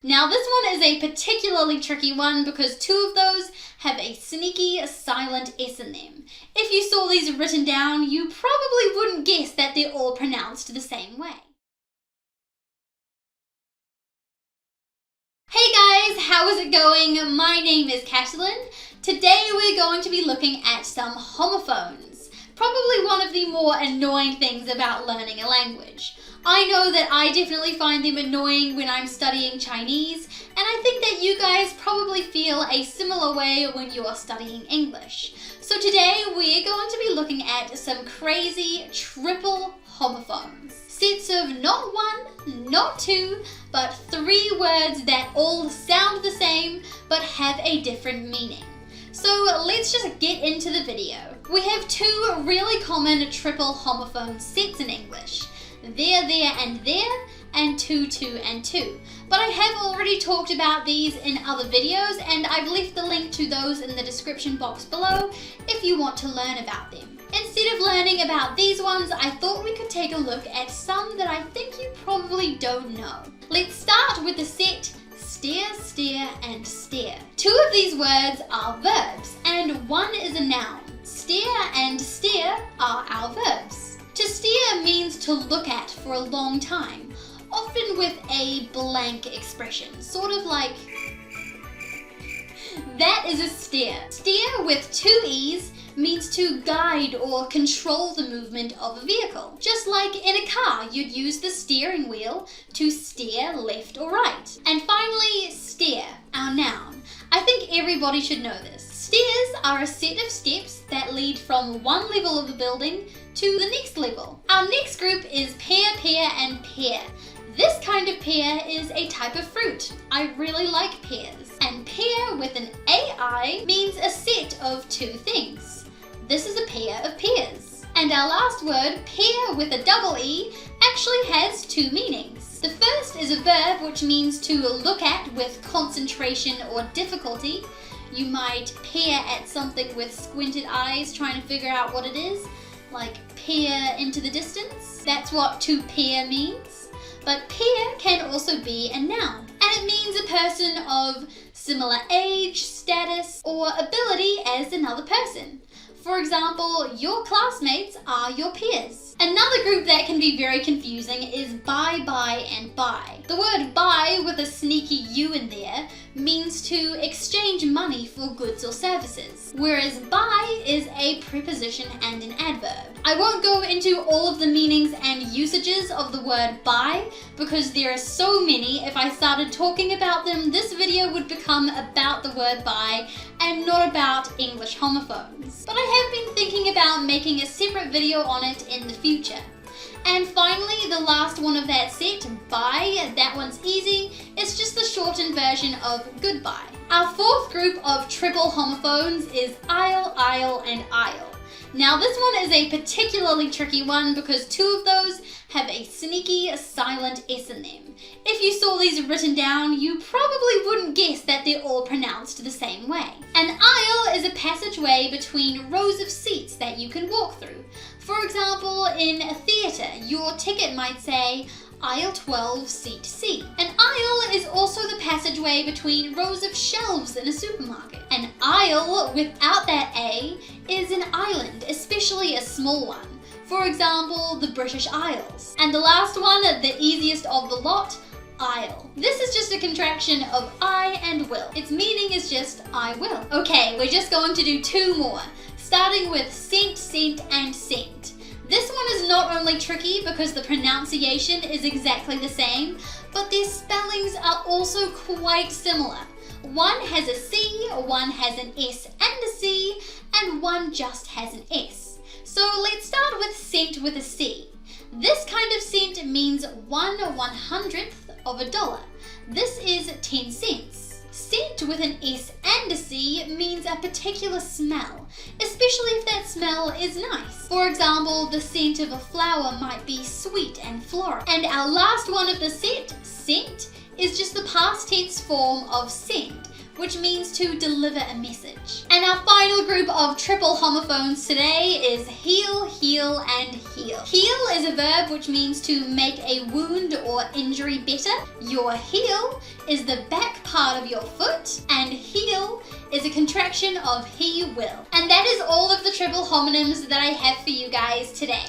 Now this one is a particularly tricky one because two of those have a sneaky silent S in them. If you saw these written down, you probably wouldn't guess that they're all pronounced the same way. Hey guys, how is it going? My name is Catalyn. Today we're going to be looking at some homophones. Probably one of the more annoying things about learning a language. I know that I definitely find them annoying when I'm studying Chinese, and I think that you guys probably feel a similar way when you're studying English. So today we're going to be looking at some crazy triple homophones. Sets of not one, not two, but three words that all sound the same but have a different meaning. So let's just get into the video. We have two really common triple homophone sets in English. There, and two, and two. But I have already talked about these in other videos, and I've left the link to those in the description box below if you want to learn about them. Instead of learning about these ones, I thought we could take a look at some that I think you probably don't know. Let's start with the set stare, stare, and stare. Two of these words are verbs, and one is a noun. Stare and stare are our verbs. To stare means to look at for a long time, often with a blank expression, sort of like that is a stare. Stare with two E's means to guide or control the movement of a vehicle. Just like in a car, you'd use the steering wheel to steer left or right. And finally, stare, our noun. I think everybody should know this. Stairs are a set of steps that lead from one level of the building to the next level. Our next group is pear, pear, and pear. This kind of pear is a type of fruit. I really like pears. And pear with an AI means a set of two things. This is a pair of pears. And our last word, pear with a double E, actually has two meanings. The first is a verb which means to look at with concentration or difficulty. You might peer at something with squinted eyes trying to figure out what it is, like peer into the distance. That's what to peer means. But peer can also be a noun, and it means a person of similar age, status, or ability as another person. For example, your classmates are your peers. Another group that can be very confusing is buy, and buy. The word buy with a sneaky U in there means to exchange money for goods or services, whereas buy is a preposition and an adverb. I won't go into all of the meanings and usages of the word buy because there are so many. If I started talking about them, this video would become about the word buy and not about English homophones. But I have been thinking about making a separate video on it in the future. And finally, the last one of that set, bye, that one's easy. It's just the shortened version of goodbye. Our fourth group of triple homophones is aisle, and aisle. Now this one is a particularly tricky one because two of those have a sneaky silent S in them. If you saw these written down, you probably wouldn't guess that they're all pronounced the same way. An aisle is a passageway between rows of seats that you can walk through. For example, in a theatre, your ticket might say aisle 12, seat C. An aisle is also the passageway between rows of shelves in a supermarket. An aisle without that A is an island, especially a small one. For example, the British Isles. And the last one, the easiest of the lot, aisle. This is just a contraction of I and will. Its meaning is just I will. Okay, we're just going to do two more, starting with cent, and cent. This one is not only tricky because the pronunciation is exactly the same, but their spellings are also quite similar. One has a C, one has an S and a C, and one just has an S. So let's start with cent with a C. This kind of cent means 1/100th of a dollar. This is 10 cents. Scent with an S and a C means a particular smell, especially if that smell is nice. For example, the scent of a flower might be sweet and floral. And our last one of the set, scent, is just the past tense form of send, which means to deliver a message. And our final group of triple homophones today is heal, heal, and heal. Heal is a verb which means to make a wound or injury better. Your heel is the back part of your foot, and heal is a contraction of he will. And that is all of the triple homonyms that I have for you guys today.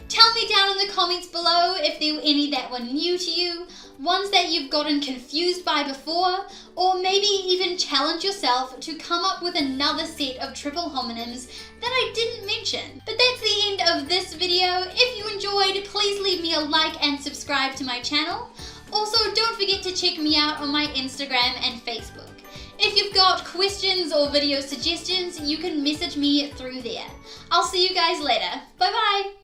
Tell me down in the comments below if there were any that were new to you, ones that you've gotten confused by before, or maybe even challenge yourself to come up with another set of triple homonyms that I didn't mention. But that's the end of this video. If you enjoyed, please leave me a like and subscribe to my channel. Also, don't forget to check me out on my Instagram and Facebook. If you've got questions or video suggestions, you can message me through there. I'll see you guys later. Bye bye!